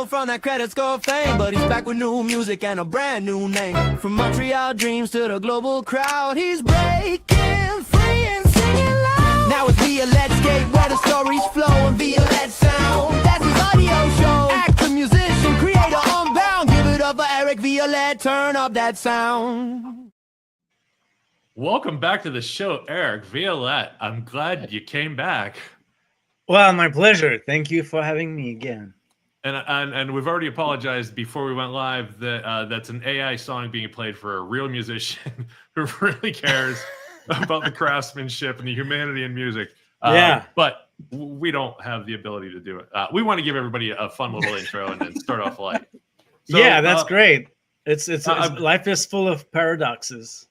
stole from that credit score fame, but he's back with new music and a brand new name. From Montreal dreams to the global crowd, he's breaking free and singing loud. Now it's Violette's gate where the stories flow and Violette sound. That's his audio show. Actor, musician, creator, unbound. Give it up for Eric Violette, turn up that sound. Welcome back to the show, Eric Violette. I'm glad you came back. Well, my pleasure. Thank you for having me again. And we've already apologized before we went live that that's an AI song being played for a real musician who really cares about the craftsmanship and the humanity in music. But we don't have the ability to do it. We want to give everybody a fun little intro and then start off light. So, yeah, that's great. It's life is full of paradoxes.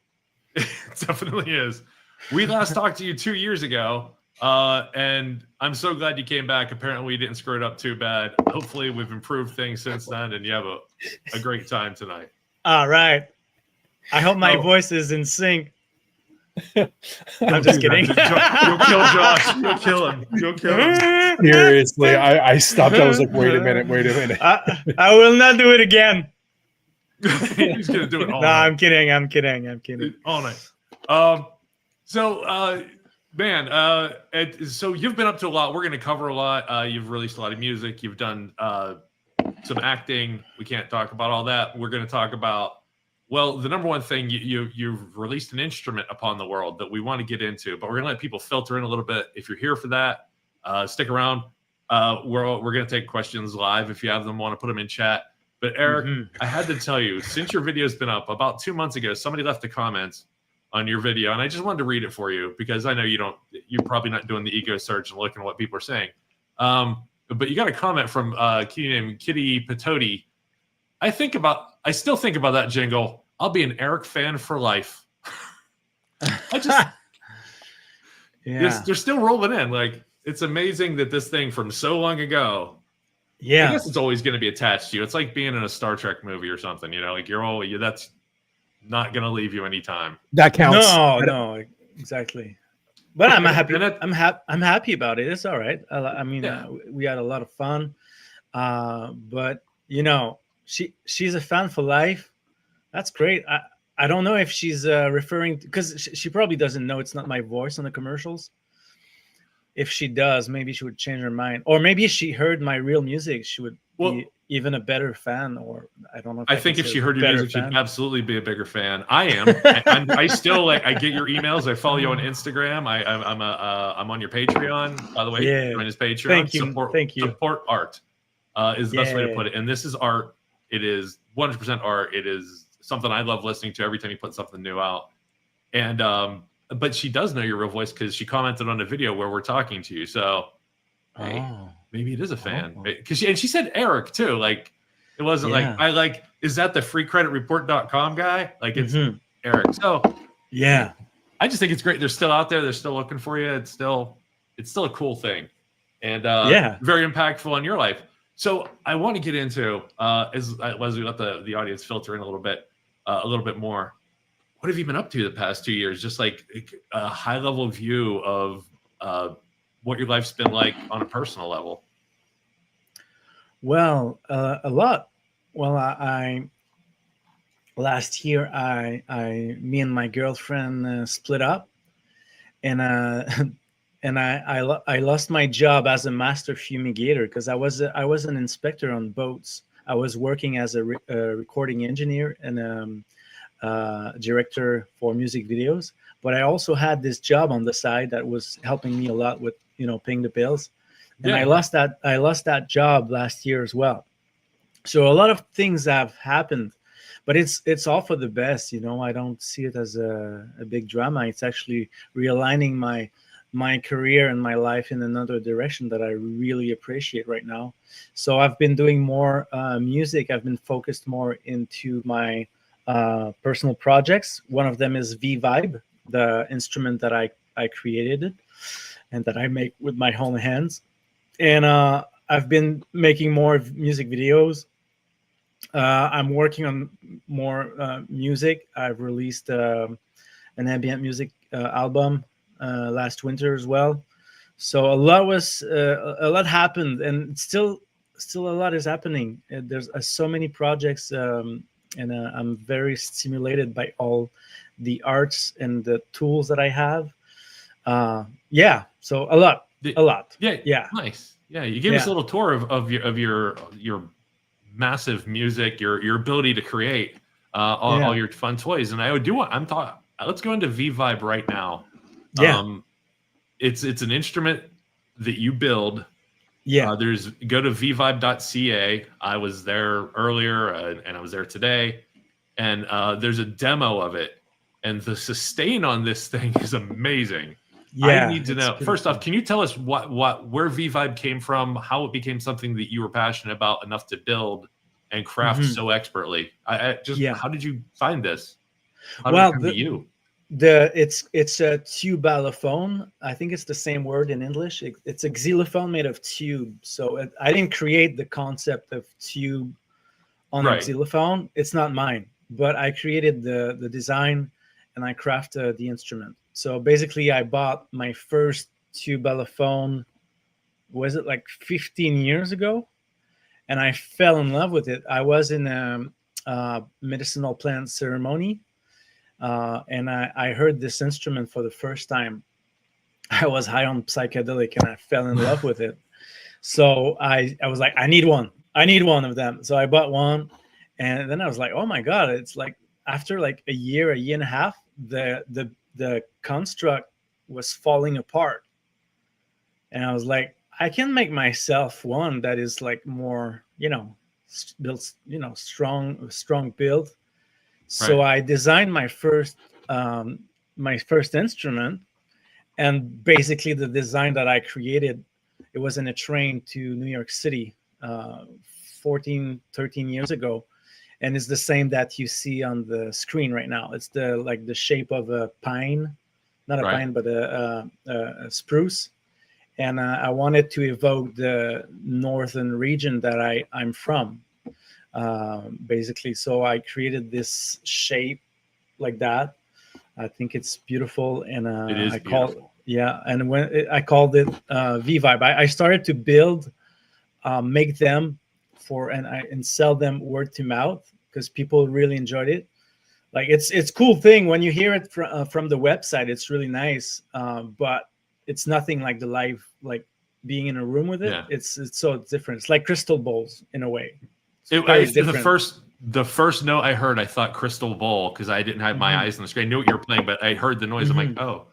It definitely is. We last talked to you 2 years ago, and I'm so glad you came back. Apparently, you didn't screw it up too bad. Hopefully, we've improved things since then, and you have a great time tonight. All right. I hope my voice is in sync. I'm just kidding. You'll kill Josh. You'll kill him. You'll kill him. Seriously, I stopped. I was like, wait a minute. I will not do it again. He's gonna do it all No, night. I'm kidding. All night. So you've been up to a lot. We're going to cover a lot. You've released a lot of music. You've done some acting. We can't talk about all that. We're going to talk about, well, the number one thing, you've released an instrument upon the world that we want to get into, but we're going to let people filter in a little bit. If you're here for that, stick around. We're going to take questions live. If you have them, want to put them in chat. But Eric, I had to tell you, since your video's been up about 2 months ago, somebody left a comment on your video, and I just wanted to read it for you because I know you're probably not doing the ego search and looking at what people are saying. But you got a comment from Kitty named Kitty Patoti. I still think about that jingle. I'll be an Eric fan for life. They're still rolling in. Like, it's amazing that this thing from so long ago. Yeah, I guess it's always going to be attached to you. It's like being in a Star Trek movie or something, like that's not going to leave you anytime. That counts. No, exactly. But I'm happy. I'm happy about it. It's all right. We had a lot of fun. But she's a fan for life. That's great. I don't know if she's referring because she probably doesn't know it's not my voice on the commercials. If she does, maybe she would change her mind, or maybe if she heard my real music, she would be even a better fan. Or I don't know. I think if she heard your music, she'd absolutely be a bigger fan. I am. I still I get your emails. I follow you on Instagram. I'm on your Patreon. By the way, join his Patreon. Thank you. Support art is the best way to put it. And this is art. It is 100% art. It is something I love listening to every time you put something new out. And but she does know your real voice because she commented on a video where we're talking to you. So maybe it is a fan. Because she said Eric too. Like, it wasn't is that the freecreditreport.com guy? Like, it's Eric. So I just think it's great. They're still out there. They're still looking for you. It's still a cool thing. And very impactful on your life. So I want to get into as we let the audience filter in a little bit more. What have you been up to the past 2 years? Just like a high level view of what your life's been like on a personal level. Well, a lot. Well, last year me and my girlfriend split up, and I lost my job as a master fumigator because I was an inspector on boats. I was working as a recording engineer and director for music videos, but I also had this job on the side that was helping me a lot with paying the bills, and I lost that job last year as well. So a lot of things have happened, but it's all for the best. I don't see it as a big drama. It's actually realigning my career and my life in another direction that I really appreciate right now. So I've been doing more music. I've been focused more into my personal projects. One of them is V-Vibe, the instrument that I created and that I make with my own hands. And I've been making more music videos. I'm working on more music. I've released an ambient music album last winter as well. So a lot happened, and it's still still a lot is happening. There's so many projects, and I'm very stimulated by all the arts and the tools that I have. Yeah, so a lot, The- a lot. Yeah, Yeah, nice. Yeah, you gave us a yeah, little tour of your massive music, your ability to create all yeah, your fun toys. And I do want I'm thought let's go into V Vibe right now. yeah, It's an instrument that you build. yeah. There's go to vvibe.ca. I was there earlier and I was there today, and there's a demo of it, and the sustain on this thing is amazing. I Yeah, need to it's know first off, beautiful. can you tell us where V Vibe came from, how it became something that you were passionate about enough to build and craft Hmm. so expertly? I just Yeah. how did you find this? How did it Well, come to you? it's a tubalophone. I think it's the same word in English. It's a xylophone made of tube. So I didn't create the concept of tube on a Right, xylophone. It's not mine, but I created the design, and I crafted the instrument. So basically, I bought my first tubalophone. Was it like 15 years ago? And I fell in love with it. I was in a medicinal plant ceremony, and I heard this instrument for the first time. I was high on psychedelic, and I fell in love with it. So I was like, I need one. I need one of them. So I bought one, and then I was like, oh my god! It's like after like a year and a half, the construct was falling apart, and I was like, I can make myself one that is like more, built, strong build. So right, I designed my first instrument, and basically the design that I created, it was in a train to New York City, 14, 13 years ago, and it's the same that you see on the screen right now. It's the shape of a pine, not a right. pine, but a spruce. And I wanted to evoke the northern region that I'm from, basically. So I created this shape like that. I think it's beautiful, and It is I call beautiful. yeah, and I called it V Vibe. I started to build, make them and sell them word to mouth because people really enjoyed it. Like it's cool thing when you hear it from the website. It's really nice, but it's nothing like the live, like being in a room with it. Yeah. It's so different. It's like crystal bowls in a way. It's It, very the different. first note I heard, I thought crystal bowl because I didn't have my Hmm. eyes on the screen. I knew what you were playing, but I heard the noise. I'm like, Hmm. oh,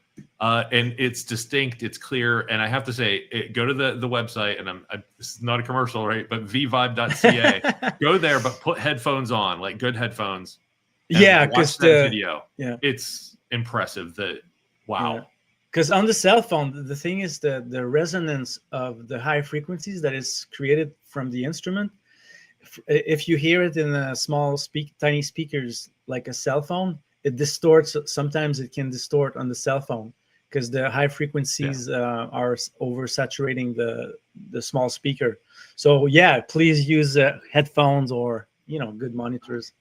and it's distinct, it's clear, and I have to say, go to the website, and this is not a commercial, right? But vvibe.ca, go there, but put headphones on, like good headphones, and Yeah, watch because that video. yeah, It's impressive. yeah. Wow, Because on the cell phone, the thing is the resonance of the high frequencies that is created from the instrument. If you hear it in a tiny speakers like a cell phone, it distorts. Sometimes it can distort on the cell phone because the high yeah, frequencies are oversaturating the small speaker. So yeah, please use headphones or good monitors.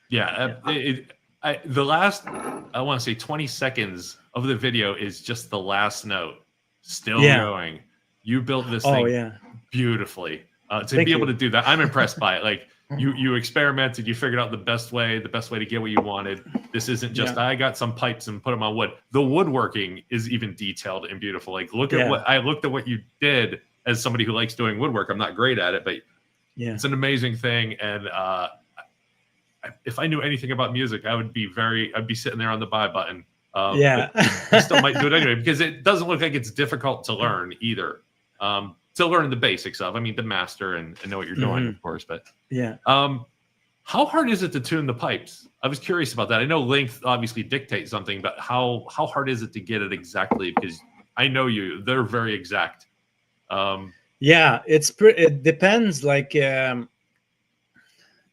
yeah. Yeah, The last, I want to say 20 seconds of the video is just the last note still yeah. going. You built this Oh thing yeah. beautifully. To Thank be able you. to do that, I'm impressed by it. Like you experimented, you figured out the best way to get what you wanted. This isn't just Yeah. I got some pipes and put them on wood. The woodworking is even detailed and beautiful. Like look at Yeah. I looked at what you did as somebody who likes doing woodwork. I'm not great at it, but Yeah. it's an amazing thing. And if I knew anything about music, I'd be sitting there on the buy button. But Yeah. I still might do it anyway because it doesn't look like it's difficult to learn either. To learn the basics of, I mean, to master and know what you're doing, Hmm. of course. But Yeah. how hard is it to tune the pipes? I was curious about that. I know length obviously dictates something, but how hard is it to get it exactly? Because I know they're very exact. Yeah. It depends. Like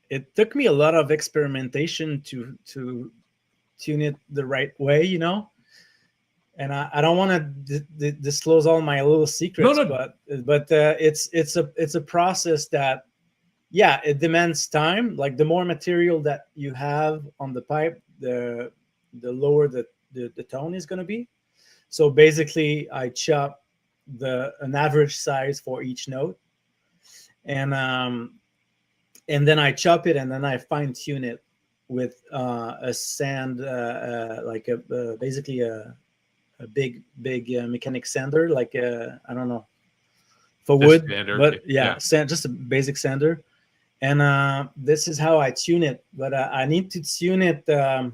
it took me a lot of experimentation to tune it the right way, and I don't want to disclose all my little No, secrets, no, but it's a process that, yeah, it demands time. Like the more material that you have on the pipe, the lower the tone is going to be. So basically I chop an average size for each note, and then I chop it, and then I fine tune it with a sand, like basically a big mechanic sander, like I don't know, for Just wood, standard, but yeah. sand, just a basic sander. And this is how I tune it, but I need to tune it a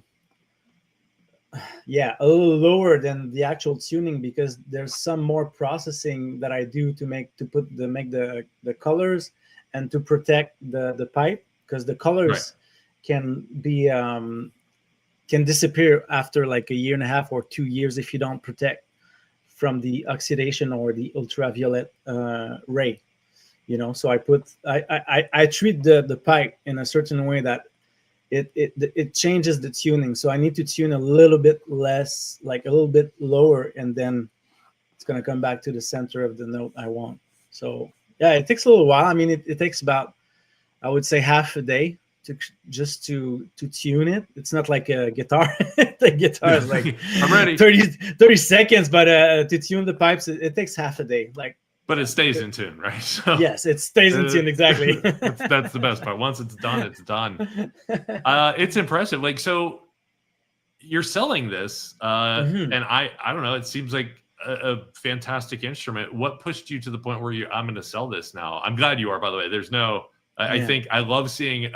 little lower than the actual tuning, because there's some more processing that I do to make the colors, and to protect the pipe, because the colors can be can disappear after like a year and a half or 2 years if you don't protect from the oxidation or the ultraviolet ray. So I treat the pipe in a certain way that it changes the tuning. So I need to tune a little bit less, like a little bit lower, and then it's going to come back to the center of the note I want. So yeah, it takes a little while. I mean, it takes about, I would say, half a day to tune it. It's not like a guitar. The guitar is like I'm ready. 30 seconds, but to tune the pipes, it takes half a day. Like, but it stays in tune, right? So yes, it stays in tune, exactly. that's the best part. Once it's done, it's done. It's impressive. Like, so you're selling this, and I don't know. It seems like a fantastic instrument. What pushed you to the point where I'm going to sell this now? I'm glad you are, by the way. There's no. I think I love seeing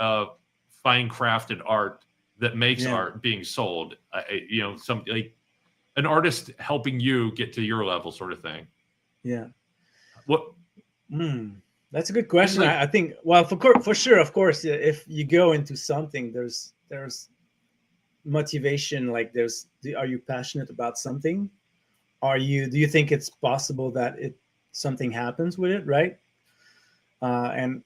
fine crafted art that makes art being sold. Some like an artist helping you get to your level, sort of thing. Yeah. What? That's a good question. Like, I think, well, for sure, of course, if you go into something, there's motivation. Like, are you passionate about something? Do you think it's possible that something happens with it, right? And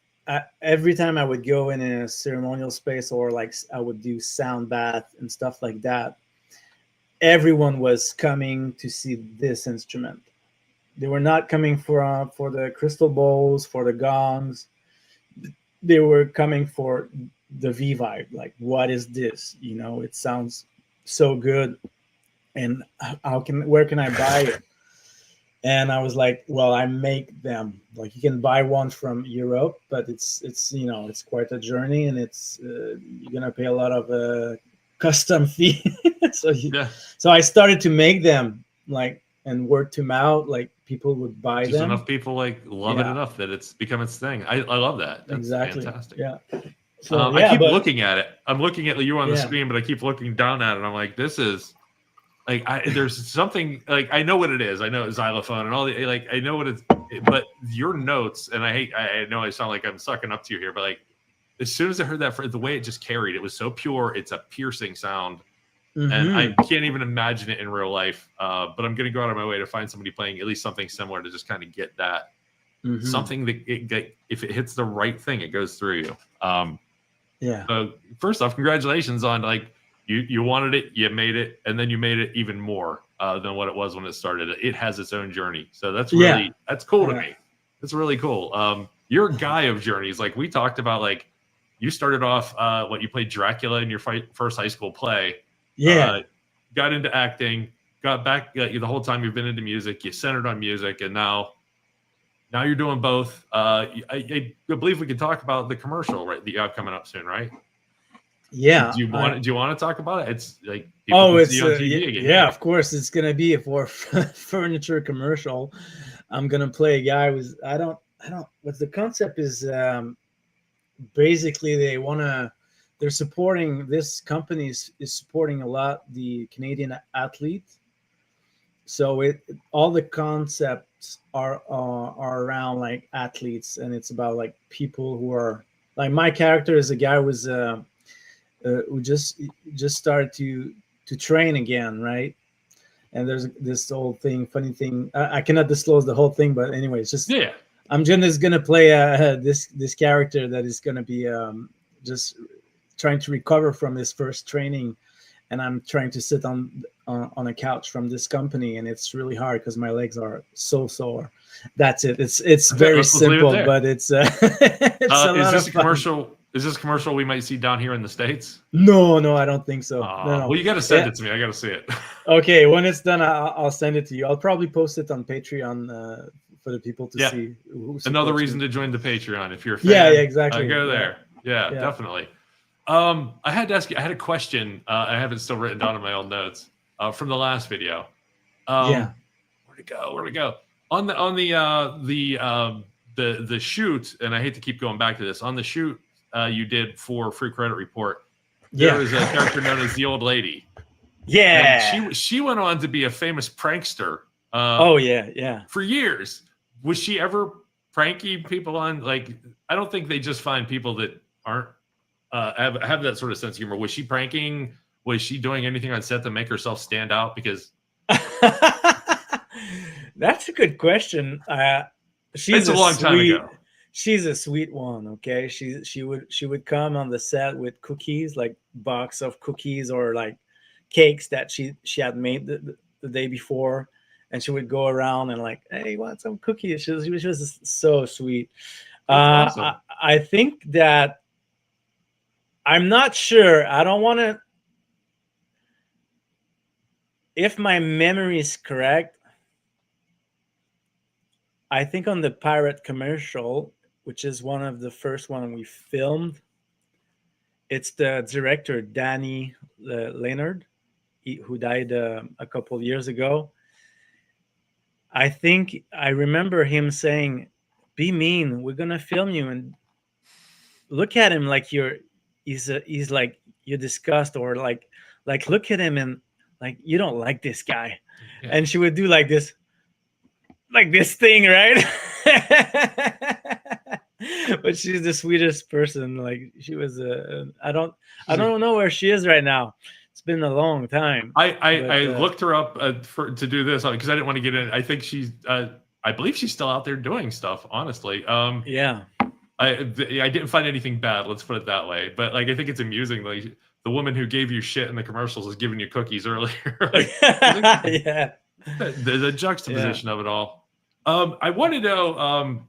every time I would go in a ceremonial space, or like I would do sound bath and stuff like that, everyone was coming to see this instrument. They were not coming for the crystal bowls, for the gongs. They were coming for the V vibe. Like, what is this? It sounds so good, and where can I buy it? And I was like, well, I make them. Like, you can buy one from Europe, but it's quite a journey, and you're gonna pay a lot of custom fee. So I started to make them, like, and word to mouth, like, people would buy Just them. Enough people like love it enough that it's become its thing. I love that. That's exactly fantastic. Yeah. So I keep looking at it. I'm looking at you on the screen, but I keep looking down at it. I'm like, this is like, there's something, like, I know what it is. I know it's xylophone and all the, like, I know what it's, but your notes, and I know I sound like I'm sucking up to you here, but like, as soon as I heard that, the way it just carried, it was so pure. It's a piercing sound. And I can't even imagine it in real life. But I'm going to go out of my way to find somebody playing at least something similar to just kind of get that something that if it hits the right thing, it goes through you. So first off, congratulations on, like, you wanted it, you made it, and then you made it even more than what it was when it started. It has its own journey. So that's really that's cool to me. That's really cool. You're a guy of journeys. Like, we talked about, like, you started off you played Dracula in your first high school play. Got into acting, got back the whole time you've been into music, you centered on music, and now you're doing both. I believe we could talk about the commercial, right, that you have coming up soon, right? Do you want to talk about it? It's like, it's on TV again. Yeah, of course, it's gonna be for furniture commercial. I'm gonna play a guy who's I don't what the concept is. Basically, they're supporting, this company is supporting a lot the Canadian athlete. So all the concepts are around, like, athletes, and it's about, like, people who are, like, my character is a guy who just started to train again, right? And there's this whole funny thing. I cannot disclose the whole thing, but anyways, I'm just gonna play this character that is gonna be just trying to recover from his first training, and I'm trying to sit on a couch from this company, and it's really hard because my legs are so sore. That's it. It's very simple, but it's a lot of fun. Is this commercial we might see down here in the States? No, I don't think so. No. Well, you got to send it to me. I got to see it. Okay, when it's done, I'll send it to you. I'll probably post it on Patreon for the people to Yeah. see. Who Another supports reason me. to join the Patreon if you're a fan. Yeah, exactly. Go Yeah. there. Yeah, Yeah. definitely. I had to ask you. I had a question. I have it still written down in my old notes from the last video. Yeah. Where'd it go? Where'd it go? On the shoot, and I hate to keep going back to this. On the shoot you did for Free Credit Report, there was a character known as the Old Lady. Yeah. And she went on to be a famous prankster. Oh yeah. For years. Was she ever pranking people on? Like, I don't think they just find people that aren't have that sort of sense of humor. Was she pranking? Was she doing anything on set to make herself stand out? Because that's a good question. She's it's a long time ago. She's a sweet one. Okay, she would come on the set with cookies, like box of cookies or like cakes that she had made the day before, and she would go around and like, hey, want some cookies? She was so sweet. Awesome. I think that I'm not sure. I don't want to. If my memory is correct, I think on the pirate commercial, which is one of the first one we filmed, it's the director Danny Leonard, who died a couple years ago. I think I remember him saying, "Be mean. We're gonna film you and look at him like he's like you're disgust, or like look at him and like you don't like this guy." Yeah. And she would do like this thing, right? But she's the sweetest person. Like she was I don't know where she is right now. It's been a long time. I looked her up to do this because I didn't want to get in. I think she's I believe she's still out there doing stuff, honestly. Yeah. I didn't find anything bad, let's put it that way. But like I think it's amusing, like the woman who gave you shit in the commercials is giving you cookies earlier. Like, Yeah. the juxtaposition of it all. I want to know,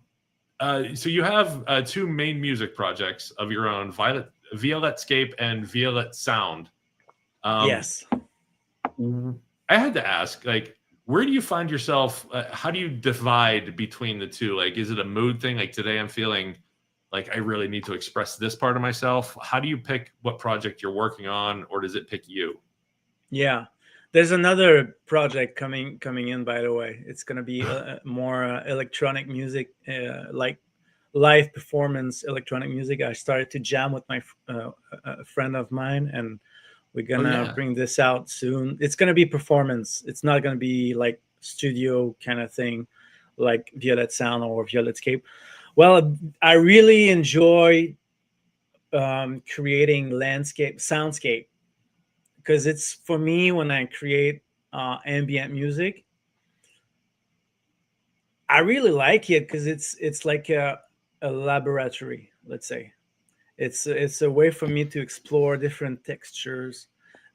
so you have two main music projects of your own, Violettescape and Violette Sound. Yes. I had to ask, like, where do you find yourself? How do you divide between the two? Like, is it a mood thing? Like today I'm feeling like I really need to express this part of myself. How do you pick what project you're working on, or does it pick you? Yeah. There's another project coming in, by the way. It's going to be more electronic music, like live performance electronic music. I started to jam with my a friend of mine, and we're going to bring this out soon. It's going to be performance. It's not going to be like studio kind of thing like Violette Sound or Violettescape. Well, I really enjoy creating soundscape. Because it's, for me, when I create ambient music, I really like it because it's like a laboratory, let's say. It's a way for me to explore different textures,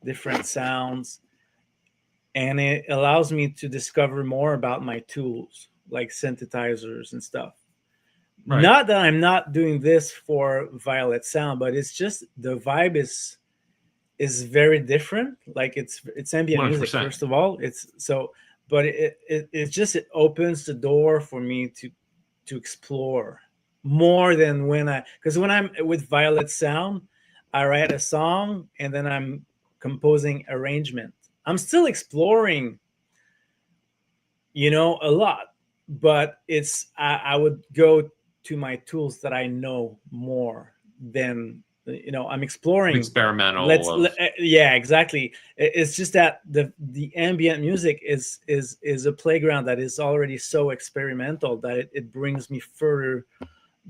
different sounds, and it allows me to discover more about my tools, like synthesizers and stuff. Right. Not that I'm not doing this for Violette Sound, but it's just the vibe is very different. Like it's ambient 100%. Music, first of all. It's so, but it opens the door for me to explore more than when I'm with Violette Sound, I write a song and then I'm composing arrangement. I'm still exploring, a lot, but I would go to my tools that I know more than, I'm exploring experimental. Yeah, exactly. It's just that the ambient music is a playground that is already so experimental that it brings me further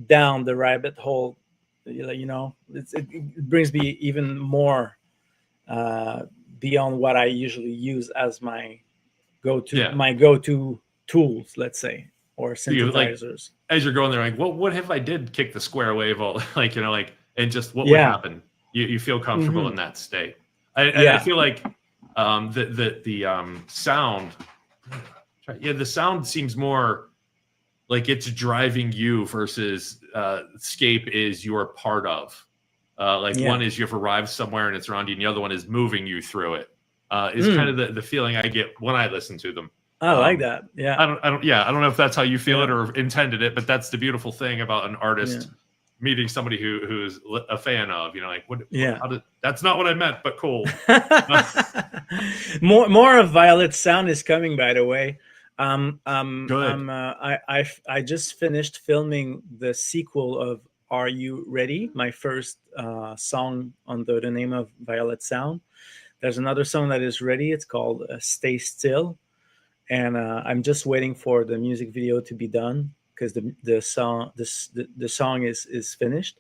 down the rabbit hole. It brings me even more beyond what I usually use as my go-to tools, let's say, or synthesizers. As you're going there, like, what if I did kick the square wave? And just what would happen? You feel comfortable in that state. I feel like the sound, the sound seems more like it's driving you versus scape is you're part of. One is you've arrived somewhere and it's around you, and the other one is moving you through it. Is kind of the feeling I get when I listen to them. I like that. Yeah. I don't know if that's how you feel it or intended it, but that's the beautiful thing about an artist meeting somebody who's a fan of, like, that's not what I meant, but cool. more of Violette's sound is coming, by the way. Good. I just finished filming the sequel of Are You Ready? My first song under the name of Violet Sound. There's another song that is ready. It's called Stay Still. And I'm just waiting for the music video to be done because the song is finished,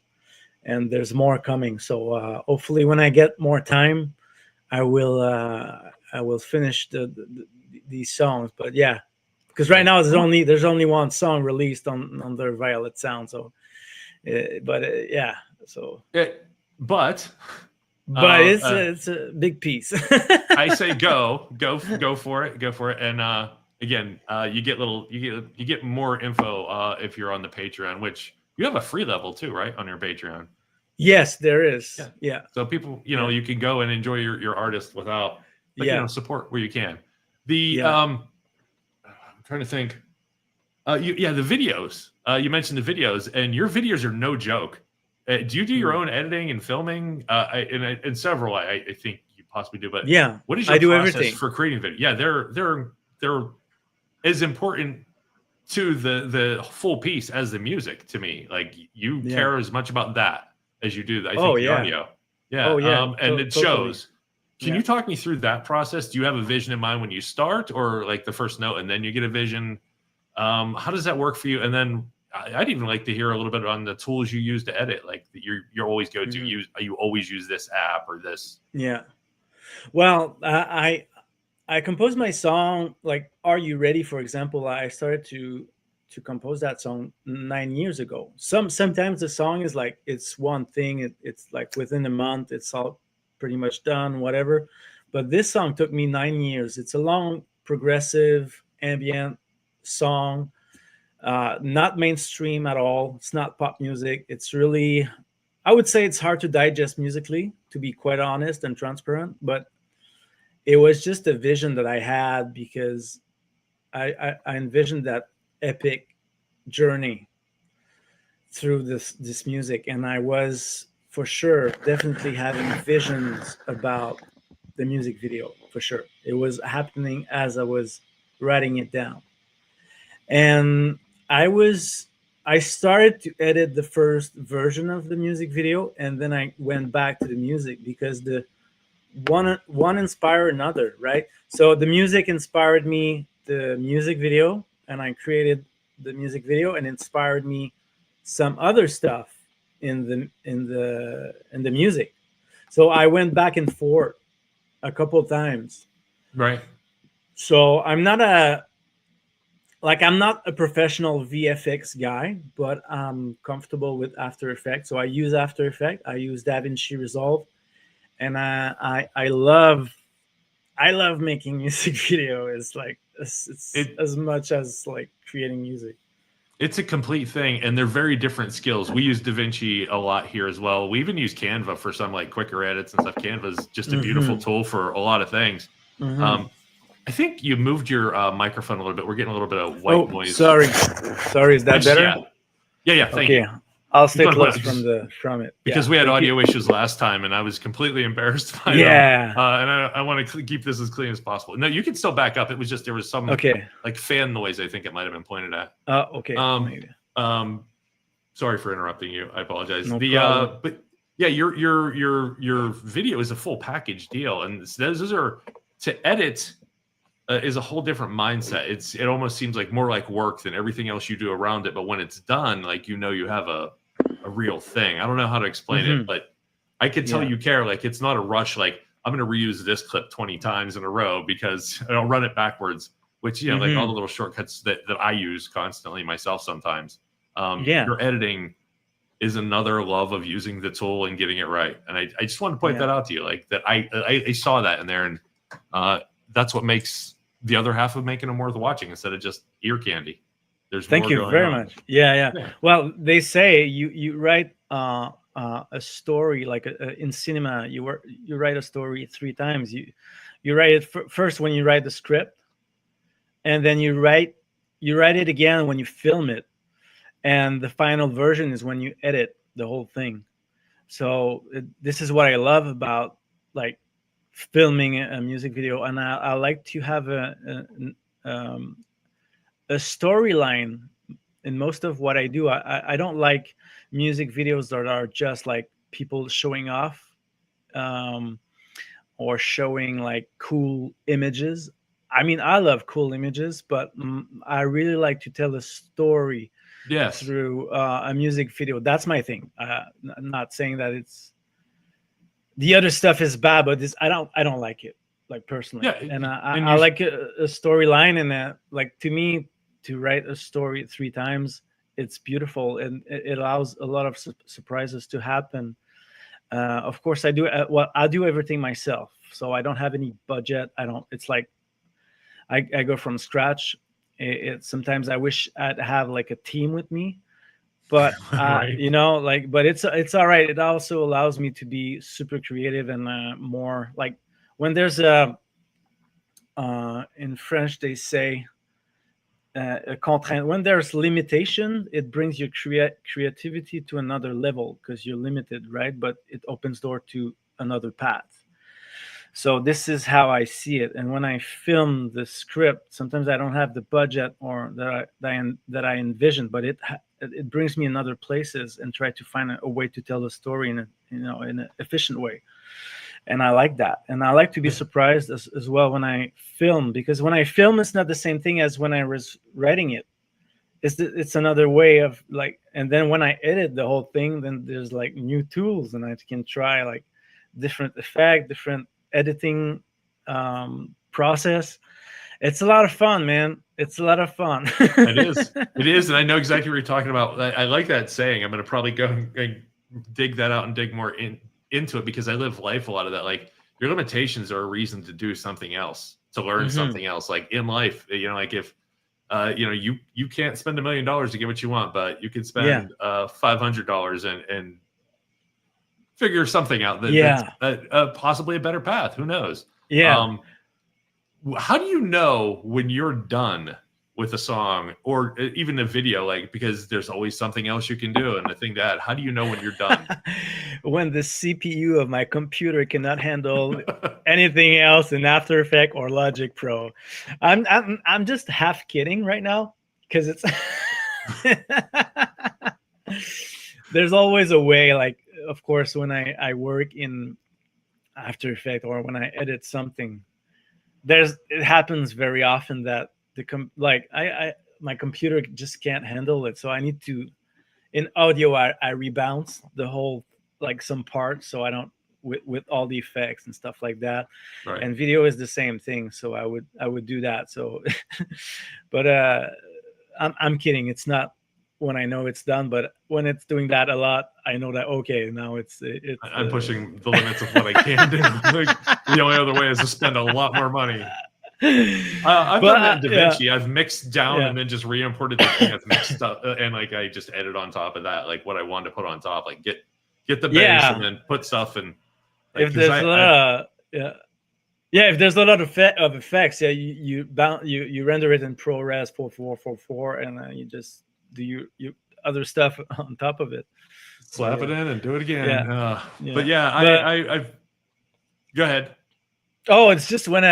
and there's more coming. So hopefully, when I get more time, I will finish these songs. But yeah, because right now there's only one song released on their Violet Sound. So, yeah. So. But it's a big piece. I say go for it. And again, you get more info if you're on the Patreon, which you have a free level too, right, on your Patreon. Yes, there is. Yeah. So people, you can go and enjoy your artist without, but support where you can. I'm trying to think. The videos. You mentioned the videos, and your videos are no joke. Do you do your own editing and filming? And several, I think you possibly do. But what is your process everything for creating video? Yeah, they're as important to the full piece as the music to me. Like you care as much about that as you do, I think, the audio. Yeah. Oh yeah. And it shows. Can you talk me through that process? Do you have a vision in mind when you start, or like the first note and then you get a vision? How does that work for you? And then I'd even like to hear a little bit on the tools you use to edit, like you're always go to use. You always use this app or this? Yeah. Well, I composed my song, like Are You Ready? For example, I started to compose that song 9 years ago. Sometimes the song is like, it's one thing. It's like within a month, it's all pretty much done, whatever. But this song took me 9 years. It's a long, progressive, ambient song. Not mainstream at all. It's not pop music. It's really, I would say it's hard to digest musically, to be quite honest and transparent, but it was just a vision that I had because I envisioned that epic journey through this music. And I was for sure definitely having visions about the music video, for sure. It was happening as I was writing it down. And I started to edit the first version of the music video, and then I went back to the music because the one inspired another, right? So the music inspired me, the music video, and I created the music video, and inspired me some other stuff in the music. So I went back and forth a couple of times. Right. So I'm not a professional VFX guy, but I'm comfortable with After Effects. So I use After Effects. I use DaVinci Resolve, and I love making music video. It's like it's as much as like creating music. It's a complete thing, and they're very different skills. We use DaVinci a lot here as well. We even use Canva for some like quicker edits and stuff. Canva is just a beautiful tool for a lot of things. I think you moved your microphone a little bit. We're getting a little bit of white noise. Sorry, is that better? Yeah. Thank you. I'll stay close from it because we had audio issues last time, and I was completely embarrassed by them. And I want to keep this as clean as possible. No, you can still back up. It was just there was some like fan noise. I think it might have been pointed at. Maybe. Sorry for interrupting you. I apologize. No problem. But yeah, your video is a full package deal, and those are to edit. Is a whole different mindset. It almost seems like more like work than everything else you do around it. But when it's done, like you have a real thing. I don't know how to explain it, but I can tell you care. Like it's not a rush. Like I'm going to reuse this clip 20 times in a row because I'll run it backwards. Which like all the little shortcuts that I use constantly myself sometimes. Your editing is another love of using the tool and getting it right. And I just want to point that out to you, like that I saw that in there, and that's what makes the other half of making them worth watching instead of just ear candy. Thank you very much. Yeah. Well, they say you write a story like in cinema. You write a story 3 times. You write it first when you write the script, and then you write it again when you film it, and the final version is when you edit the whole thing. So this is what I love about like filming a music video, and I like to have a storyline in most of what I do. I don't like music videos that are just like people showing off, um, or showing like cool images. I mean, I love cool images, but I really like to tell a story Yes. through a music video. That's my thing. I'm not saying that it's the other stuff is bad, but this I don't like it, like personally. Yeah, And and I you like a storyline, and like to me, to write a story 3 times, it's beautiful, and it allows a lot of surprises to happen. Of course, I do. Well, I do everything myself, so I don't have any budget. I don't. It's like I go from scratch. Sometimes I wish I'd have like a team with me, but right. like, but it's all right. It also allows me to be super creative and more like when there's a in French they say a contraint. When there's limitation, it brings your creativity to another level because you're limited, right? But it opens door to another path. So this is how I see it. And when I film the script, sometimes I don't have the budget or that I envision, but it brings me in other places and try to find a way to tell the story in an efficient way. And I like that. And I like to be surprised as well when I film, because when I film, it's not the same thing as when I was writing it. It's another way of like, and then when I edit the whole thing, then there's like new tools, and I can try like different effect, different editing process. It's a lot of fun, man. It's a lot of fun. It is, and I know exactly what you're talking about. I like that saying. I'm going to probably go and dig that out and dig more into it, because I live life a lot of that. Like, your limitations are a reason to do something else, to learn something else. Like in life, like if you can't spend $1 million to get what you want, but you could spend $500 and figure something out that's possibly a better path. Who knows? How do you know when you're done with a song or even a video? Like, because there's always something else you can do and a thing to add. How do you know when you're done? When the CPU of my computer cannot handle anything else in After Effects or Logic Pro. I'm just half kidding right now, because it's there's always a way. Like, of course, when I work in After Effects or when I edit something, it happens very often that my computer just can't handle it, so I need to, in audio, I rebounce the whole, like some parts, so I don't with all the effects and stuff like that. Right. And video is the same thing, so I would do that. So but I'm kidding. It's not when I know it's done, but when it's doing that a lot, I know that okay, now it's I'm pushing the limits of what I can do. Like, the only other way is to spend a lot more money. I've done that in DaVinci. I've mixed down and then just re-imported the thing that's mixed up, and like I just edit on top of that, like what I wanted to put on top, like get the bass and then put stuff and like, if there's a lot if there's a lot of effects, you render it in ProRes 4444, and you just do your other stuff on top of it. Slap it in and do it again. But I've go ahead. Oh, it's just when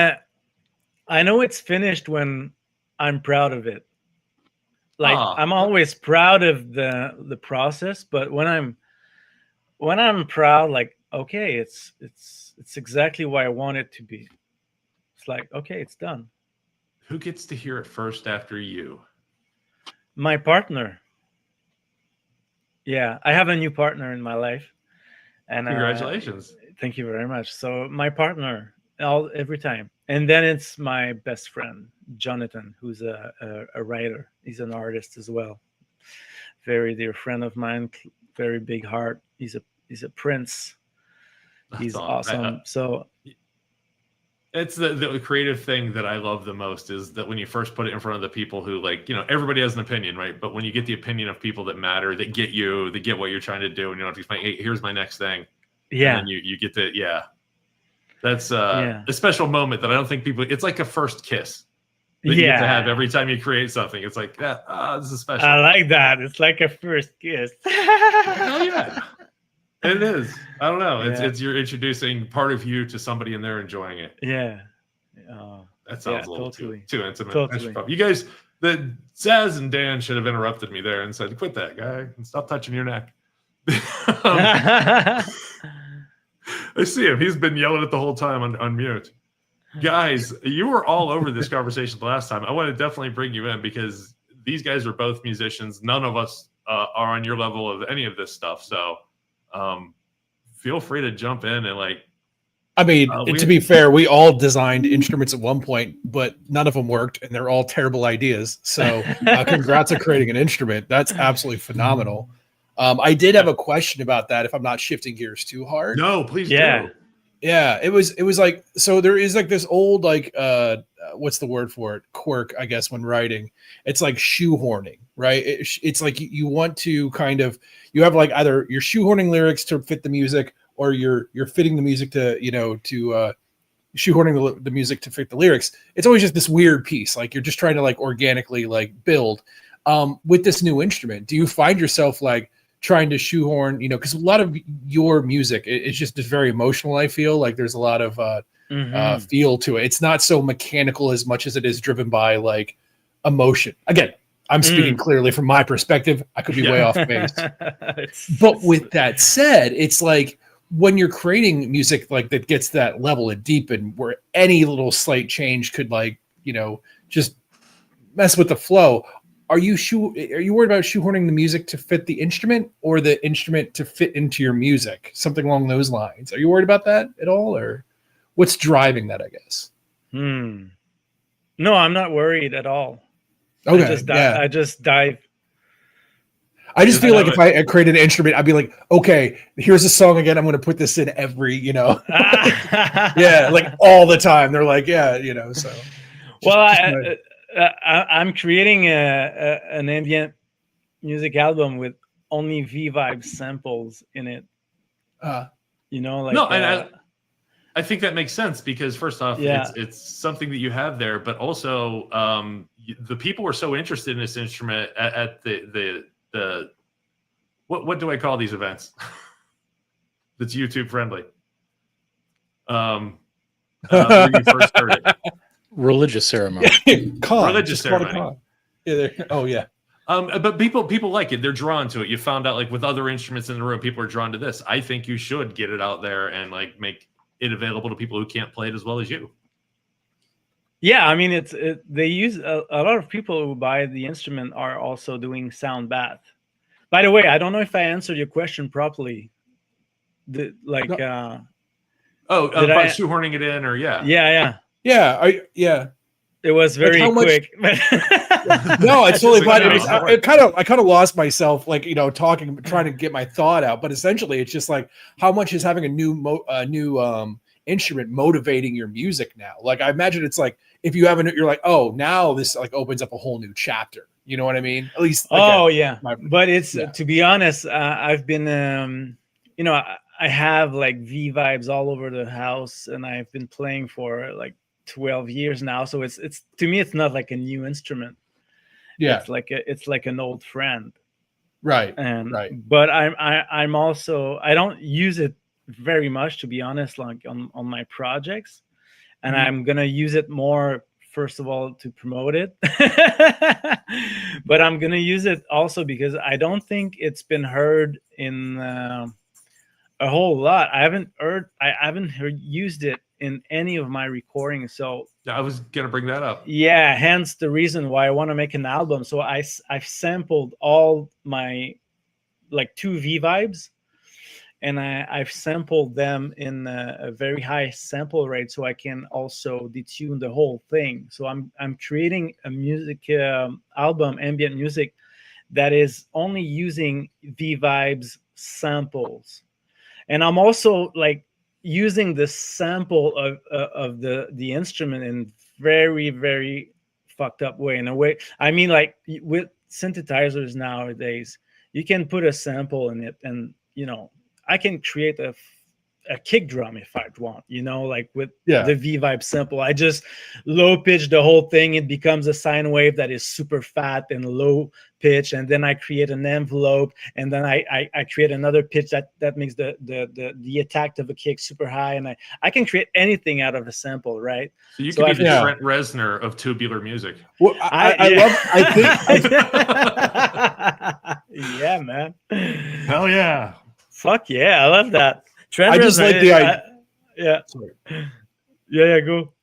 I know it's finished when I'm proud of it. Like, I'm always proud of the process, but when I'm proud, like, okay, it's exactly what I want it to be. It's like, okay, it's done. Who gets to hear it first after you? My partner. Yeah, I have a new partner in my life, and congratulations. Thank you very much. So my partner every time, and then it's my best friend Jonathan, who's a writer. He's an artist as well. Very dear friend of mine. Very big heart. He's a prince. He's awesome. So it's the creative thing that I love the most, is that when you first put it in front of the people who, like, everybody has an opinion, right? But when you get the opinion of people that matter, that get you, that get what you're trying to do, and you don't have to explain, hey, here's my next thing. Yeah. And then you get to, that's a special moment that I don't think people, it's like a first kiss. that you get to have every time you create something. It's like that. This is special. I like that. It's like a first kiss. Hell yeah. It is. I don't know. Yeah. It's you're introducing part of you to somebody and they're enjoying it. Yeah. That sounds a little totally. too intimate. Totally. You guys, Zaz and Dan should have interrupted me there and said, "Quit that, guy, and stop touching your neck." I see him. He's been yelling it the whole time on mute. Guys, you were all over this conversation the last time. I want to definitely bring you in because these guys are both musicians. None of us are on your level of any of this stuff. So feel free to jump in and like. I mean, to be fair, we all designed instruments at one point, but none of them worked, and they're all terrible ideas. So congrats on creating an instrument. That's absolutely phenomenal. I did have a question about that if I'm not shifting gears too hard. No, please do. Yeah, it was like, so there is like this old, like, what's the word for it? Quirk, I guess, when writing. It's like shoehorning, right? It's like you want to kind of, you have like either you're shoehorning lyrics to fit the music, or you're fitting the music to, shoehorning the music to fit the lyrics. It's always just this weird piece. Like you're just trying to like organically like build. With this new instrument, do you find yourself like trying to shoehorn, because a lot of your music it's just very emotional. I feel like there's a lot of feel to it. It's not so mechanical as much as it is driven by like emotion. Again, I'm speaking clearly from my perspective. I could be way off base. But with that said, it's like when you're creating music like that gets that level of deep and where any little slight change could like, just mess with the flow. Are you worried about shoehorning the music to fit the instrument or the instrument to fit into your music? Something along those lines. Are you worried about that at all, or what's driving that, I guess? No, I'm not worried at all. Okay. I just dive. I just feel like if I created an instrument, I'd be like, okay, here's a song again. I'm going to put this in every, yeah, like all the time. They're like, yeah, so. Well, I'm creating an ambient music album with only V-Vibe samples in it. And I think that makes sense because first off, it's something that you have there, but also the people were so interested in this instrument at the what do I call these events? That's YouTube friendly. When you first heard it. Religious ceremony. Religious ceremony. Yeah. Oh yeah. But people like it. They're drawn to it. You found out like with other instruments in the room, people are drawn to this. I think you should get it out there and like make it available to people who can't play it as well as you. Yeah, I mean, they use a lot of people who buy the instrument are also doing sound bath. By the way, I don't know if I answered your question properly. By shoehorning it in, or yeah. It was very quick. No, it's totally fine. I kind of lost myself, like talking, trying to get my thought out. But essentially, it's just like how much is having a new instrument motivating your music now? Like I imagine it's like if you have you're like, oh, now this like opens up a whole new chapter. You know what I mean? At least. But it's to be honest, I've been I have like V-Vibes all over the house, and I've been playing for like 12 years now. So it's to me, it's not like a new instrument. Yeah, it's like an old friend. Right. But I'm also, I don't use it very much, to be honest, like on my projects, and I'm gonna use it more. First of all, to promote it, but I'm gonna use it also because I don't think it's been heard in a whole lot. I haven't used it in any of my recordings. So I was gonna bring that up. Yeah, hence the reason why I want to make an album. So I've sampled all my like 2 V-Vibes, and I've sampled them in a very high sample rate, so I can also detune the whole thing. So I'm creating a music album, ambient music, that is only using V-Vibes samples, and I'm also like using the sample of the instrument in very, very fucked up way. In a way, I mean, like with synthesizers nowadays, you can put a sample in it, and I can create a a kick drum if I want, like with Yeah. the V Vibe sample. I just low pitch the whole thing. It becomes a sine wave that is super fat and low pitch, and then I create an envelope, and then I create another pitch that makes the attack of a kick super high, and I can create anything out of a sample, right? So you So could be the Yeah. Trent Reznor of tubular music. Well, I think yeah, man. Hell yeah. Fuck yeah, I love that. Trent I just Reznor, like the idea. yeah. Sorry. Yeah, go.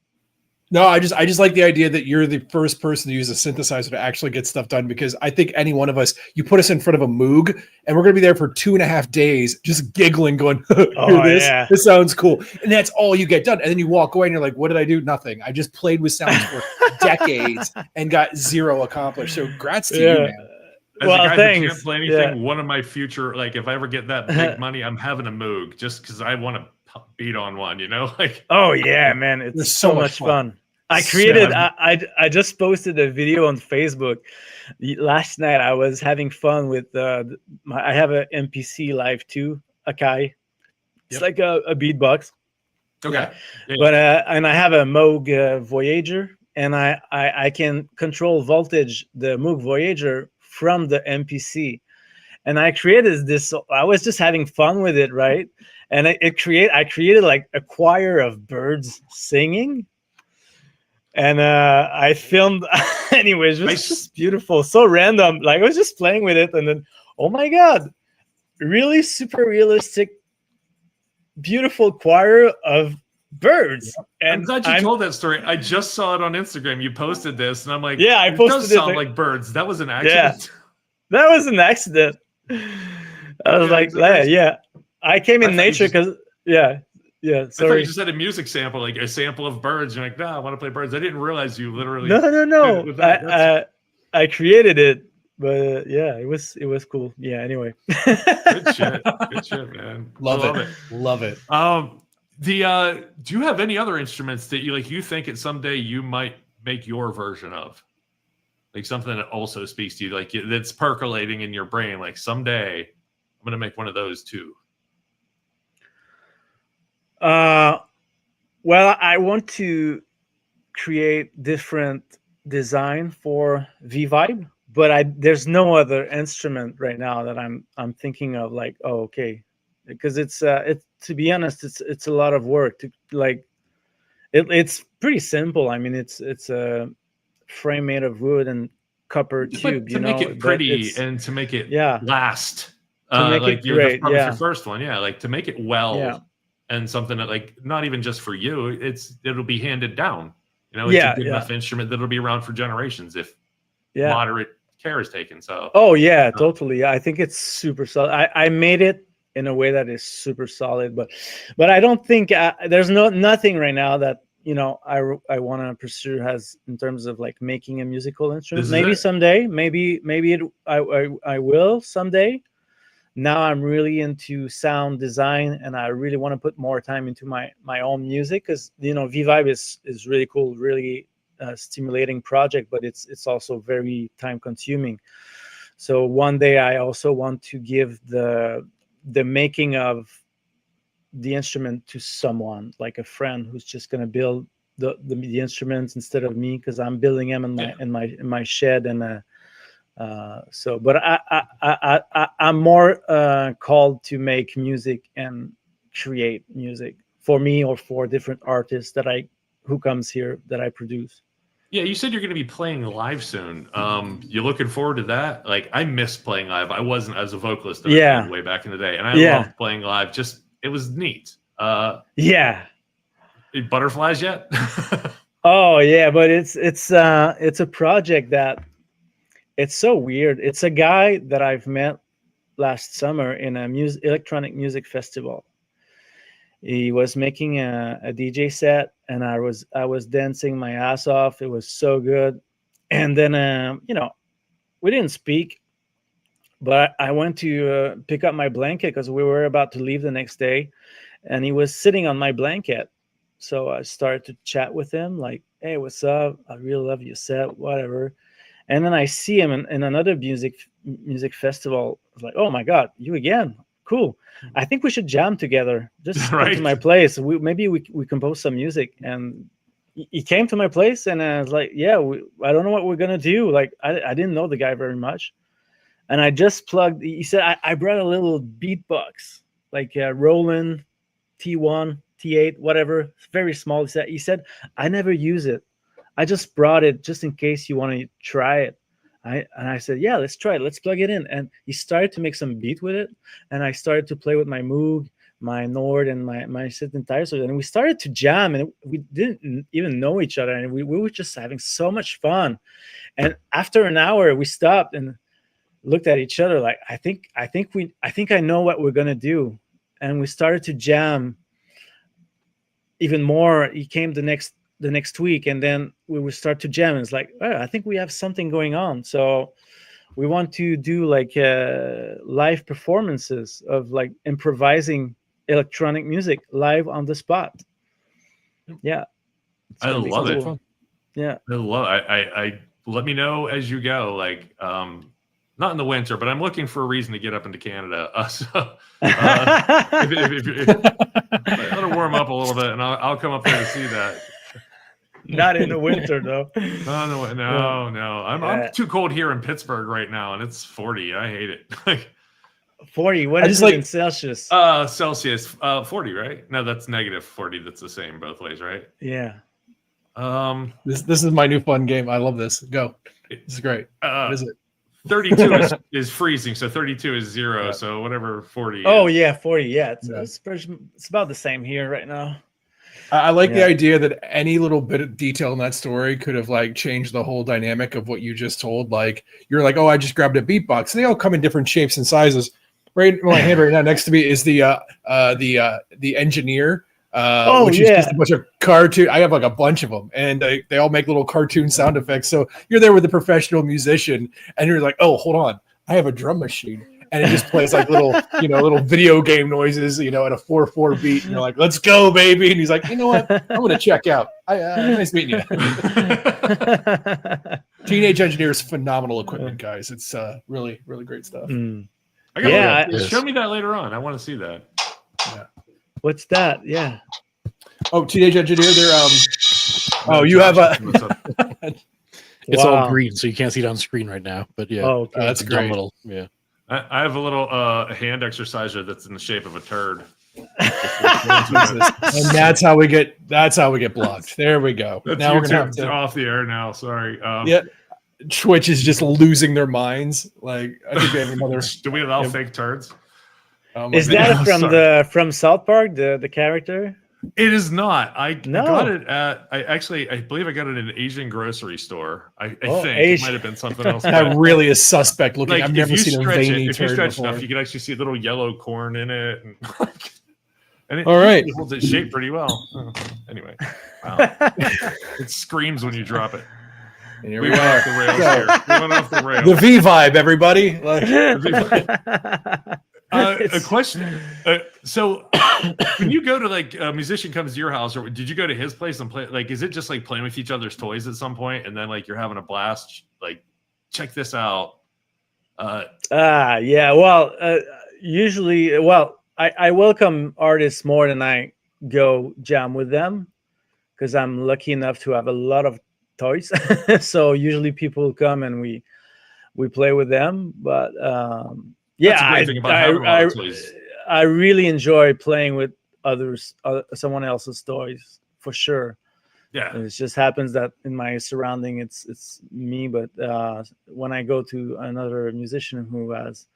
No, I just like the idea that you're the first person to use a synthesizer to actually get stuff done, because I think any one of us, you put us in front of a Moog and we're going to be there for 2.5 days just giggling, going, hear this? Yeah. This sounds cool. And that's all you get done. And then you walk away and you're like, what did I do? Nothing. I just played with sounds for decades and got zero accomplished. So congrats to you, man. As Well, a guy thanks. who can't play anything, Yeah. one of my future, like if I ever get that big money, I'm having a Moog just because I want to beat on one, like. Oh yeah, man, There's it's so so much much fun. fun. I created. I just posted a video on Facebook last night. I was having fun with I have a MPC Live 2 Akai. It's like a beatbox, Okay. Yeah. but and I have a Moog Voyager, and I can control voltage the Moog Voyager from the MPC, and I created this. I was just having fun with it, right? And I created like a choir of birds singing. And I filmed anyways, it was just beautiful, so random. Like I was just playing with it, and then oh my god, really super realistic, beautiful choir of birds. And I'm glad you told that story. I just saw it on Instagram. You posted this, and I'm like, Yeah, I it posted does it, sound like- like birds. That was an accident. that was an accident. I was Yeah, like, exactly. yeah, I came I in thought you nature just- because yeah. I thought Sorry. you just had a music sample, like a sample of birds. You're like, no, I want to play birds. I didn't realize you literally. No. with that. I created it, but yeah, it was cool. Yeah. Anyway. Good shit. Good shit, man. Love I it. Love it. Do you have any other instruments that you think that someday you might make your version of? Like something that also speaks to you, like that's percolating in your brain, like someday I'm gonna make one of those too. Well, I want to create different design for V Vibe, but there's no other instrument right now that I'm thinking of. Like, oh, okay, because it's to be honest, it's a lot of work to like. It's pretty simple. I mean, it's a frame made of wood and copper tube. To make it pretty and to make it last. To make like it your great, your first one, like to make it well. Yeah. And something that like not even just for you, it'll be handed down. It's a good enough instrument that'll be around for generations if moderate care is taken. So totally. I think it's super solid. I made it in a way that is super solid, but I don't think there's nothing right now that I want to pursue has in terms of like making a musical instrument. Maybe someday, maybe I will someday. Now I'm really into sound design, and I really want to put more time into my own music because V Vibe is really cool, really stimulating project, but it's also very time consuming. So one day I also want to give the making of the instrument to someone, like a friend who's just gonna build the instruments instead of me, because I'm building them in my shed and. But I'm more called to make music and create music for me or for different artists who comes here that I produce. Yeah, you said you're going to be playing live soon. You looking forward to that? Like, I miss playing live. I wasn't as a vocalist way back in the day, and I loved playing live. Just it was neat. Butterflies yet? Oh yeah, but it's a project that. It's so weird. It's a guy that I've met last summer in a electronic music festival. He was making a DJ set, and I was dancing my ass off. It was so good. And then we didn't speak, but I went to pick up my blanket because we were about to leave the next day, and he was sitting on my blanket. So I started to chat with him, like, "Hey, what's up? I really love your set, whatever." And then I see him in another music festival. I was like, "Oh my god, you again? cool. I think we should jam together. Just come to Right. my place. Maybe we compose some music. And he came to my place, and I was like, yeah, I don't know what we're gonna do. Like, I didn't know the guy very much, and I just plugged. He said I brought a little beatbox, like a Roland T1, T8, whatever, very small. He said I never use it. I just brought it just in case you want to try it. I said, yeah, let's try it. Let's plug it in. And he started to make some beat with it. And I started to play with my Moog, my Nord, and my synthesizer. And we started to jam, and we didn't even know each other. And we were just having so much fun. And after an hour, we stopped and looked at each other like, I think I know what we're gonna do. And we started to jam even more. He came the next week, and then we would start to jam, and it's like, oh, I think we have something going on. So we want to do like live performances of like improvising electronic music live on the spot. Yeah, I love it. cool. Yeah, I love. I let me know as you go. Like, not in the winter, but I'm looking for a reason to get up into Canada. If it'll warm up a little bit, and I'll come up there to see that. not in the winter though. No. I'm too cold here in Pittsburgh right now, and it's 40. I hate it. Like 40. What is it in Celsius? Celsius, 40, right? No, that's negative 40. That's the same both ways, right? Yeah. This is my new fun game. I love this. Go. This is great. What is it? 32 is freezing, so 32 is 0. Yeah. So whatever 40. Oh is. yeah, 40. Yeah, Yeah. it's about the same here right now. I like the Yeah. idea that any little bit of detail in that story could have like changed the whole dynamic of what you just told. Like you're like, oh, I just grabbed a beatbox. They all come in different shapes and sizes. Right in my hand right now next to me is the engineer. Which is just a bunch of cartoon. I have like a bunch of them, and they all make little cartoon sound effects. So you're there with a professional musician, and you're like, oh, hold on, I have a drum machine. And it just plays like little, little video game noises, at a 4/4 beat. And you're like, "Let's go, baby!" And he's like, "You know what? I'm going to check out. Nice meeting you." Teenage Engineer's phenomenal equipment, guys. It's really, really great stuff. Mm. I gotta Yeah, look. Show me that later on. I want to see that. What's that? Yeah. Oh, Teenage Engineer. They're Oh, you have a. What's up? It's Wow. all green, so you can't see it on screen right now. But yeah, Oh, okay. That's it's a dumb great. little. Yeah. I have a little hand exerciser that's in the shape of a turd. Jesus. And that's how we get blocked. There we go. That's Now we're gonna have YouTube's to. off the air now. Sorry. Yeah, Twitch is just losing their minds. Like I think they have another. Do we allow fake turds? Oh my Is goodness. that from South Park, the character? It is not. I No. got it at. I believe I got it in an Asian grocery store. I think it Asian. might have been something else. That but, really is suspect looking. like, I've if never you seen a stretch veiny if you turd stretch before. enough, you can actually see little yellow corn in it, and it, All right. it holds its shape pretty well. Anyway, wow. It screams when you drop it. And here We we went off are. the rails here. We went off the rails. The V vibe, everybody. Like, A question. So, when you go to like a musician comes to your house, or did you go to his place and play? Like, is it just like playing with each other's toys at some point, and then like you're having a blast? Like, check this out. Yeah. Well, usually, I welcome artists more than I go jam with them, because I'm lucky enough to have a lot of toys. So usually people come and we play with them. But That's a great thing about having a lot of toys. I really enjoy playing with others, someone else's toys, for sure. Yeah, It just happens that in my surrounding, it's me. But when I go to another musician who has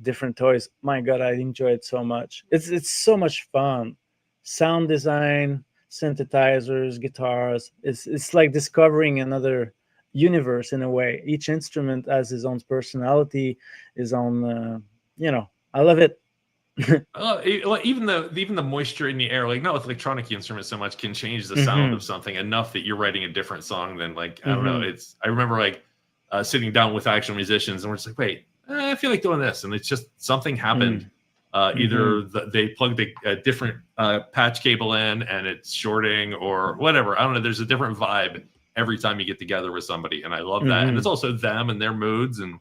different toys, my God, I enjoy it so much. It's so much fun. Sound design, synthesizers, guitars. It's like discovering another universe in a way. Each instrument has his own personality, his own. I love it. even the moisture in the air, like not with electronic instruments so much, can change the sound of something enough that you're writing a different song than like I don't know. I remember like sitting down with actual musicians and we're just like, wait, I feel like doing this, and it's just something happened. Either they plugged a different patch cable in and it's shorting or whatever. I don't know. There's a different vibe every time you get together with somebody, and I love that. And it's also them and their moods and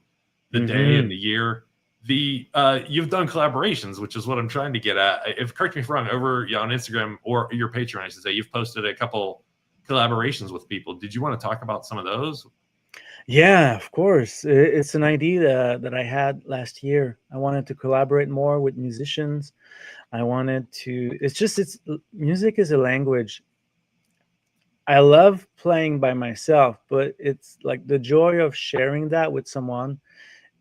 the day and the year. You've done collaborations, which is what I'm trying to get at. If correct me if I'm wrong, over on Instagram or your Patreon, I should say, you've posted a couple collaborations with people. Did you want to talk about some of those? Yeah, of course. It's an idea that I had last year. I wanted to collaborate more with musicians. I wanted to. It's music is a language. I love playing by myself, but it's like the joy of sharing that with someone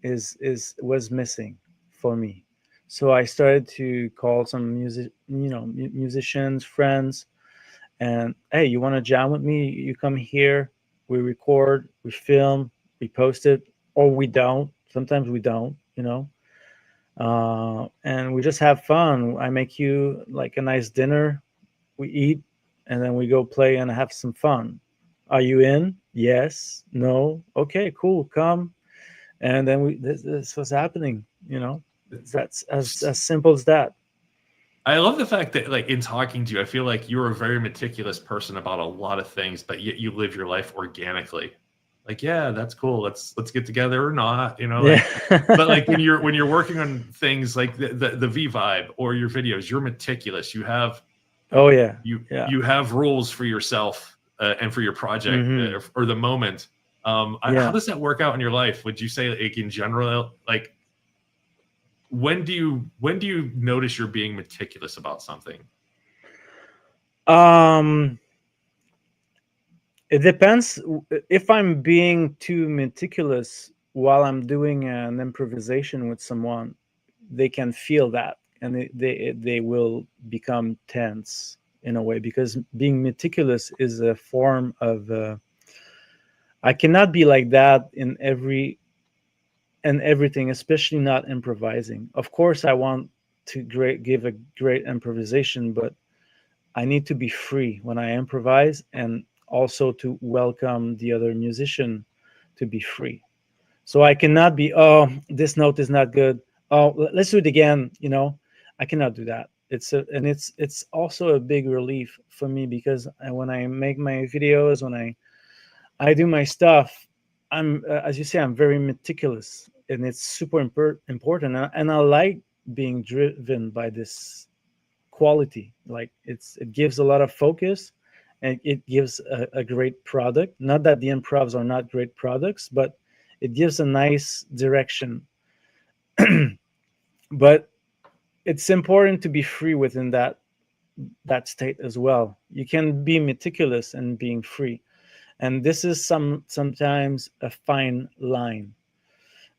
was missing for me. So I started to call some musicians, friends, and hey, you want to jam with me? You come here. We record, we film, we post it, or we don't. Sometimes we don't, and we just have fun. I make you like a nice dinner. We eat, and then we go play and have some fun. Are you in? Yes. No. Okay. Cool. Come. And then this was happening. That's as simple as that. I love the fact that, like, in talking to you, I feel like you're a very meticulous person about a lot of things, but yet you live your life organically. Like, yeah, that's cool. Let's get together or not, Like, Yeah. but like when you're working on things like the V Vibe or your videos, you're meticulous. You have Oh yeah. you have rules for yourself and for your project or the moment. How does that work out in your life? Would you say, like, in general, like, when do you notice you're being meticulous about something? It depends. If I'm being too meticulous while I'm doing an improvisation with someone, they can feel that, and they will become tense in a way, because being meticulous is a form of I cannot be like that in everything, especially not improvising. Of course, I want to give a great improvisation, but I need to be free when I improvise, and also to welcome the other musician to be free. So I cannot be, oh, this note is not good. Oh, let's do it again. I cannot do that. It's also a big relief for me, because when I make my videos, when I do my stuff, I'm as you say, I'm very meticulous, and it's super important, and I like being driven by this quality. Like, it gives a lot of focus, and it gives a great product. Not that the improvs are not great products, but it gives a nice direction. But it's important to be free within that state as well. You can be meticulous and being free, and this is sometimes a fine line,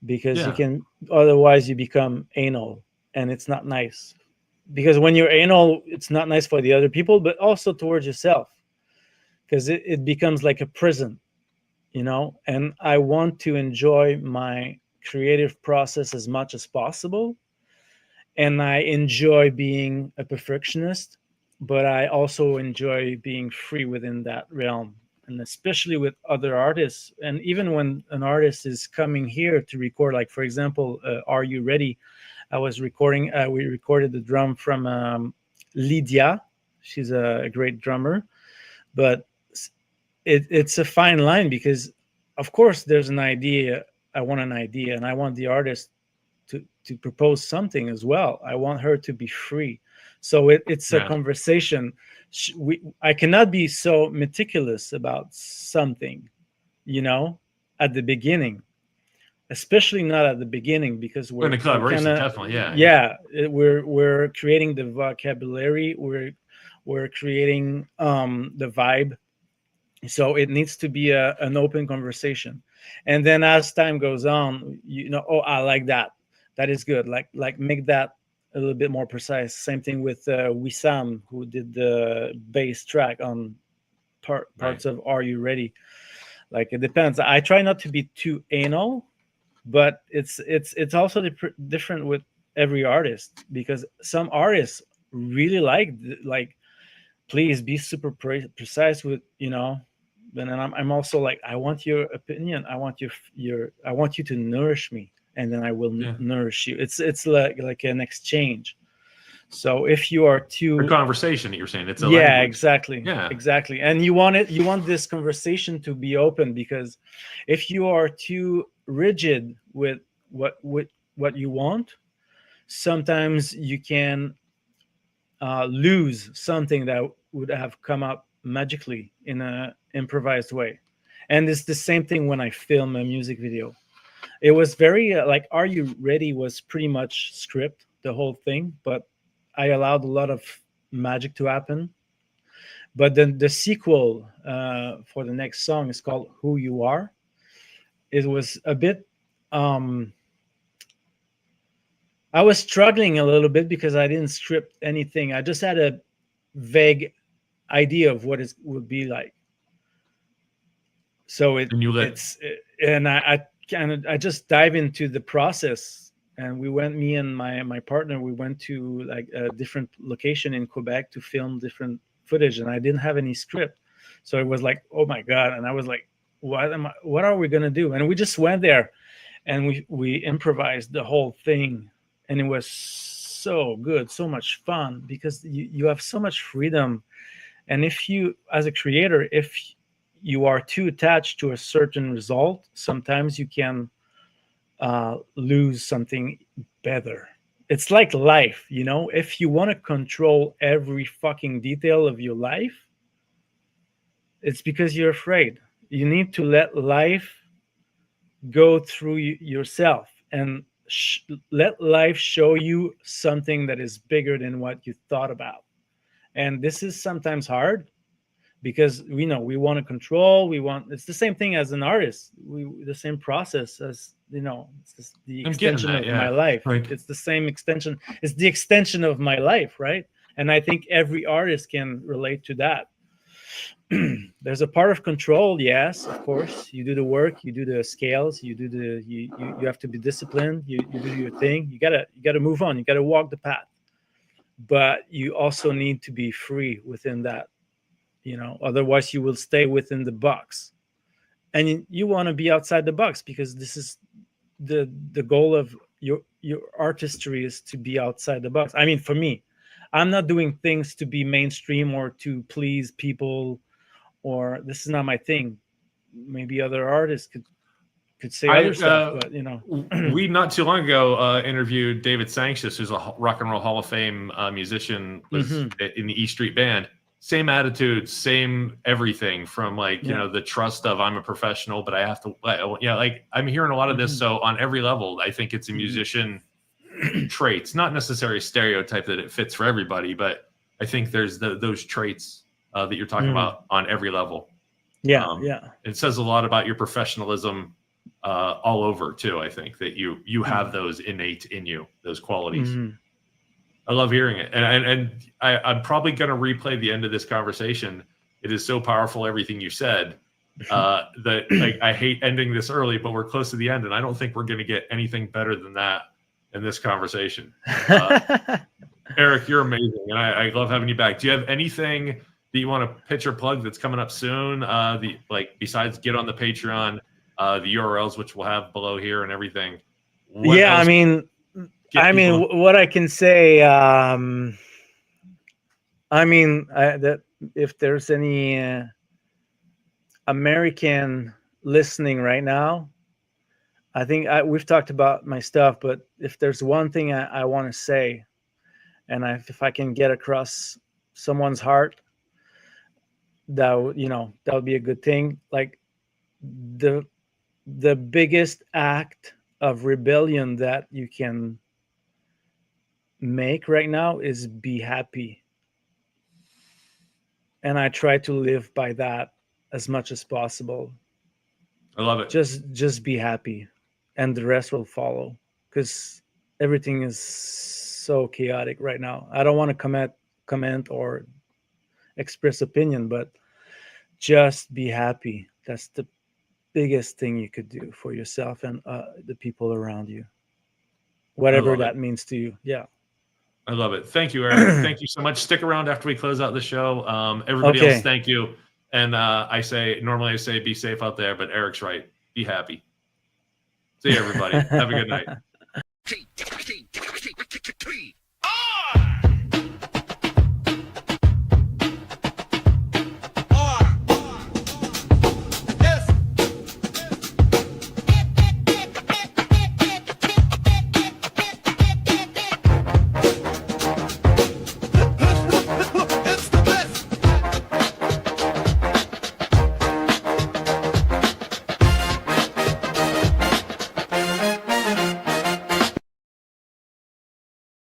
because you can, otherwise you become anal, and it's not nice. Because when you're anal, it's not nice for the other people, but also towards yourself, because it becomes like a prison, and I want to enjoy my creative process as much as possible. And I enjoy being a perfectionist, but I also enjoy being free within that realm. And especially with other artists, and even when an artist is coming here to record, like, for example, Are You Ready? I was recording, we recorded the drum from Lydia. She's a great drummer, but it's a fine line, because of course there's an idea. I want an idea, and I want the artist to propose something as well. I want her to be free. So it's a conversation. I cannot be so meticulous about something, at the beginning, especially not at the beginning, because we're in a collaboration, definitely, we're creating the vocabulary, we're creating the vibe, so it needs to be an open conversation. And then as time goes on, oh, I like that is good, like make that a little bit more precise. Same thing with Wissam, who did the bass track on parts of Are You Ready? Like, it depends. I try not to be too anal, but it's also different with every artist, because some artists really like, please be super precise with, but then I'm also like, I want your opinion. I want I want you to nourish me, and then I will nourish you. It's like an exchange. So if you are too a conversation that you're saying, it's a language. Exactly. Yeah, exactly. And you want this conversation to be open, because if you are too rigid with what you want, sometimes you can lose something that would have come up magically in a improvised way. And it's the same thing when I film a music video. It was very like Are You Ready was pretty much script, the whole thing, but I allowed a lot of magic to happen. But then the sequel for the next song is called Who You Are. It was a bit I was struggling a little bit because I didn't script anything. I just had a vague idea of what it would be like. So I just dive into the process, and me and my partner, we went to like a different location in Quebec to film different footage, and I didn't have any script. So it was like, oh my God. And I was like, what are we going to do? And we just went there and we improvised the whole thing. And it was so good, so much fun, because you have so much freedom. And if you, as a creator, if you are too attached to a certain result, sometimes you can lose something better. It's like life, you know? If you want to control every fucking detail of your life, it's because you're afraid. You need to let life go through yourself and let life show you something that is bigger than what you thought about. And this is sometimes hard because we want to control. It's the same thing as an artist. The same process as, it's the extension of my life. Right. It's the same extension. It's the extension of my life, right? And I think every artist can relate to that. There's a part of control, yes, of course. You do the work, you do the scales, you have to be disciplined. You do your thing. You gotta move on. You gotta walk the path. But you also need to be free within that. Otherwise you will stay within the box, and you want to be outside the box, because this is the goal of your artistry, is to be outside the box. I mean, for me, I'm not doing things to be mainstream or to please people, or this is not my thing. Maybe other artists could say other stuff, but we not too long ago interviewed David Sanchez, who's a Rock and Roll Hall of Fame musician, was in the E Street Band. Same attitude, same everything, from the trust of I'm a professional, but I have to, I'm hearing a lot of this. So on every level, I think it's a musician traits, not necessarily a stereotype that it fits for everybody, but I think there's those traits that you're talking about on every level. It says a lot about your professionalism all over too. I think that you have those innate in you, those qualities. I love hearing it. And I'm probably going to replay the end of this conversation. It is so powerful, everything you said, that I hate ending this early, but we're close to the end, and I don't think we're going to get anything better than that in this conversation. Eric, you're amazing, and I love having you back. Do you have anything that you want to pitch or plug that's coming up soon? Besides get on the Patreon, the URLs, which we'll have below here and everything. What else? What I can say, that if there's any American listening right now, I think we've talked about my stuff, but if there's one thing I want to say, and if I can get across someone's heart, that would be a good thing. Like the biggest act of rebellion that you can make right now is be happy. And I try to live by that as much as possible. I love it. Just be happy, and the rest will follow, because everything is so chaotic right now. I don't want to comment or express opinion, but just be happy. That's the biggest thing you could do for yourself and the people around you, whatever that means to you. I love it. Thank you, Eric. Thank you so much. Stick around after we close out the show. Everybody else, thank you. And normally I say be safe out there, but Eric's right. Be happy. See you, everybody. Have a good night.